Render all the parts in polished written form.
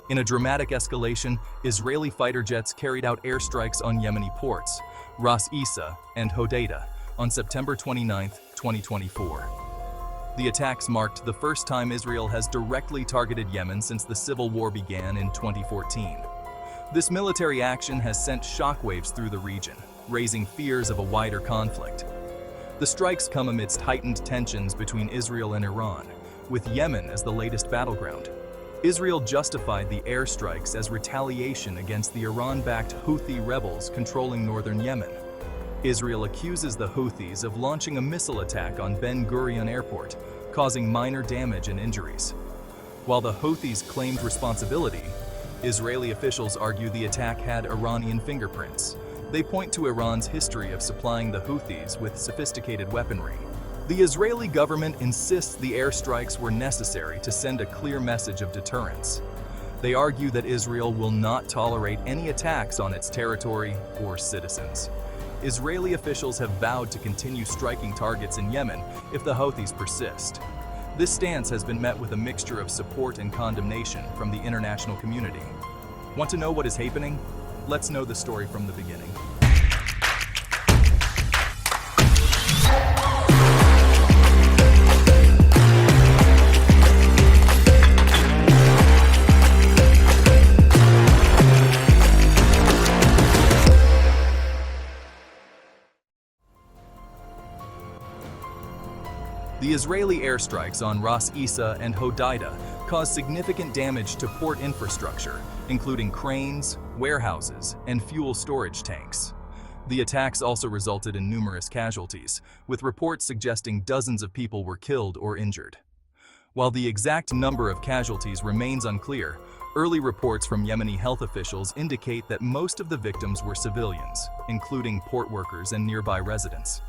In a dramatic escalation, Israeli fighter jets carried out airstrikes on Yemeni ports, Ras Isa and Hodeidah, on September 29, 2024. The attacks marked the first time Israel has directly targeted Yemen since the civil war began in 2014. This military action has sent shockwaves through the region, raising fears of a wider conflict. The strikes come amidst heightened tensions between Israel and Iran, with Yemen as the latest battleground. Israel justified the airstrikes as retaliation against the Iran-backed Houthi rebels controlling northern Yemen. Israel accuses the Houthis of launching a missile attack on Ben Gurion Airport, causing minor damage and injuries. While the Houthis claimed responsibility, Israeli officials argue the attack had Iranian fingerprints. They point to Iran's history of supplying the Houthis with sophisticated weaponry. The Israeli government insists the airstrikes were necessary to send a clear message of deterrence. They argue that Israel will not tolerate any attacks on its territory or citizens. Israeli officials have vowed to continue striking targets in Yemen if the Houthis persist. This stance has been met with a mixture of support and condemnation from the international community. Want to know what is happening? Let's know the story from the beginning. The Israeli airstrikes on Ras Isa and Hodeidah caused significant damage to port infrastructure, including cranes, warehouses, and fuel storage tanks. The attacks also resulted in numerous casualties, with reports suggesting dozens of people were killed or injured. While the exact number of casualties remains unclear, early reports from Yemeni health officials indicate that most of the victims were civilians, including port workers and nearby residents.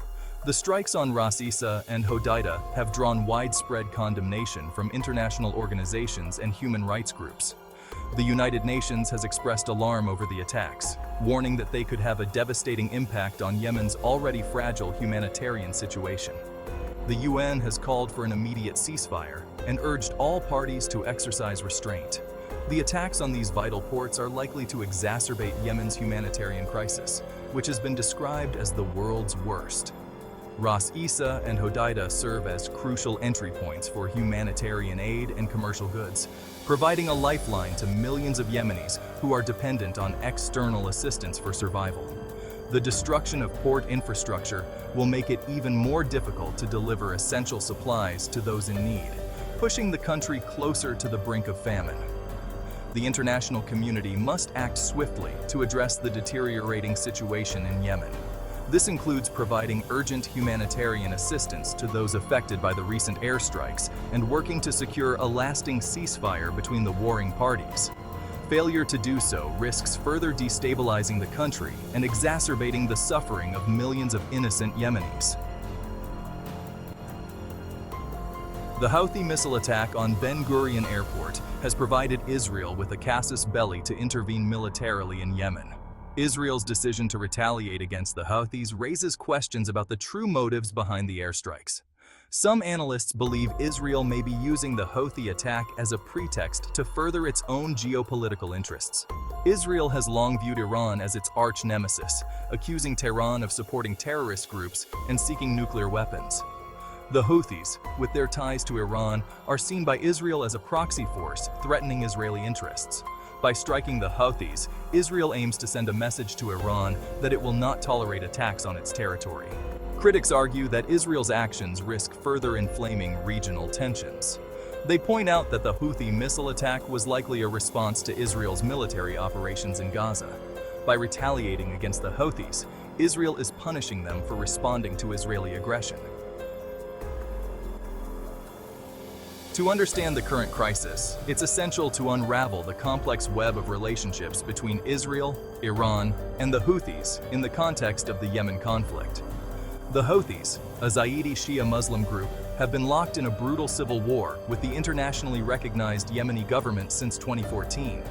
The strikes on Ras Isa and Hodeidah have drawn widespread condemnation from international organizations and human rights groups. The United Nations has expressed alarm over the attacks, warning that they could have a devastating impact on Yemen's already fragile humanitarian situation. The UN has called for an immediate ceasefire and urged all parties to exercise restraint. The attacks on these vital ports are likely to exacerbate Yemen's humanitarian crisis, which has been described as the world's worst. Ras Isa and Hodeidah serve as crucial entry points for humanitarian aid and commercial goods, providing a lifeline to millions of Yemenis who are dependent on external assistance for survival. The destruction of port infrastructure will make it even more difficult to deliver essential supplies to those in need, pushing the country closer to the brink of famine. The international community must act swiftly to address the deteriorating situation in Yemen. This includes providing urgent humanitarian assistance to those affected by the recent airstrikes and working to secure a lasting ceasefire between the warring parties. Failure to do so risks further destabilizing the country and exacerbating the suffering of millions of innocent Yemenis. The Houthi missile attack on Ben Gurion Airport has provided Israel with a casus belli to intervene militarily in Yemen. Israel's decision to retaliate against the Houthis raises questions about the true motives behind the airstrikes. Some analysts believe Israel may be using the Houthi attack as a pretext to further its own geopolitical interests. Israel has long viewed Iran as its arch nemesis, accusing Tehran of supporting terrorist groups and seeking nuclear weapons. The Houthis, with their ties to Iran, are seen by Israel as a proxy force threatening Israeli interests. By striking the Houthis, Israel aims to send a message to Iran that it will not tolerate attacks on its territory. Critics argue that Israel's actions risk further inflaming regional tensions. They point out that the Houthi missile attack was likely a response to Israel's military operations in Gaza. By retaliating against the Houthis, Israel is punishing them for responding to Israeli aggression. To understand the current crisis, it's essential to unravel the complex web of relationships between Israel, Iran, and the Houthis in the context of the Yemen conflict. The Houthis, a Zaidi Shia Muslim group, have been locked in a brutal civil war with the internationally recognized Yemeni government since 2014.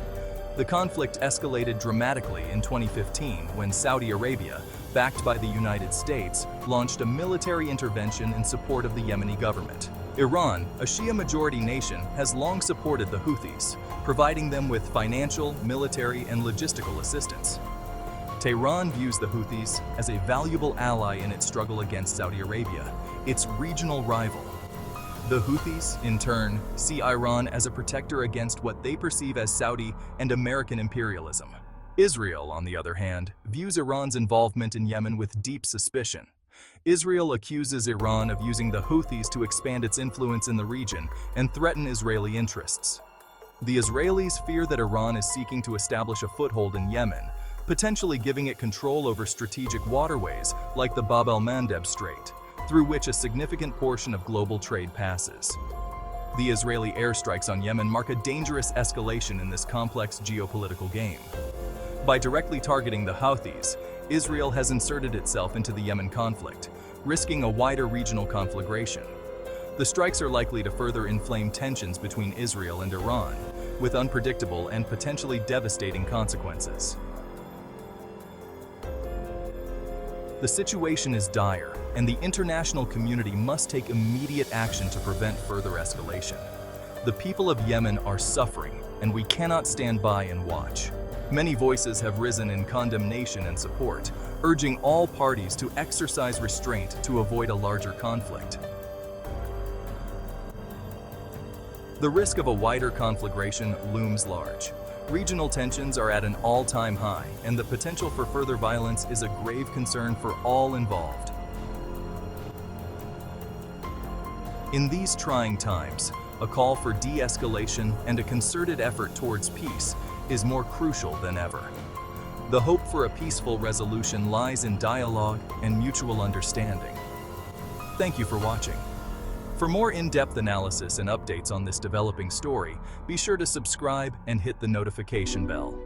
The conflict escalated dramatically in 2015 when Saudi Arabia, backed by the United States, launched a military intervention in support of the Yemeni government. Iran, a Shia-majority nation, has long supported the Houthis, providing them with financial, military, and logistical assistance. Tehran views the Houthis as a valuable ally in its struggle against Saudi Arabia, its regional rival. The Houthis, in turn, see Iran as a protector against what they perceive as Saudi and American imperialism. Israel, on the other hand, views Iran's involvement in Yemen with deep suspicion. Israel accuses Iran of using the Houthis to expand its influence in the region and threaten Israeli interests. The Israelis fear that Iran is seeking to establish a foothold in Yemen, potentially giving it control over strategic waterways like the Bab el-Mandeb Strait, through which a significant portion of global trade passes. The Israeli airstrikes on Yemen mark a dangerous escalation in this complex geopolitical game. By directly targeting the Houthis, Israel has inserted itself into the Yemen conflict, risking a wider regional conflagration. The strikes are likely to further inflame tensions between Israel and Iran, with unpredictable and potentially devastating consequences. The situation is dire, and the international community must take immediate action to prevent further escalation. The people of Yemen are suffering, and we cannot stand by and watch. Many voices have risen in condemnation and support, urging all parties to exercise restraint to avoid a larger conflict. The risk of a wider conflagration looms large. Regional tensions are at an all-time high, and the potential for further violence is a grave concern for all involved. In these trying times, a call for de-escalation and a concerted effort towards peace is more crucial than ever. The hope for a peaceful resolution lies in dialogue and mutual understanding. Thank you for watching. For more in-depth analysis and updates on this developing story, be sure to subscribe and hit the notification bell.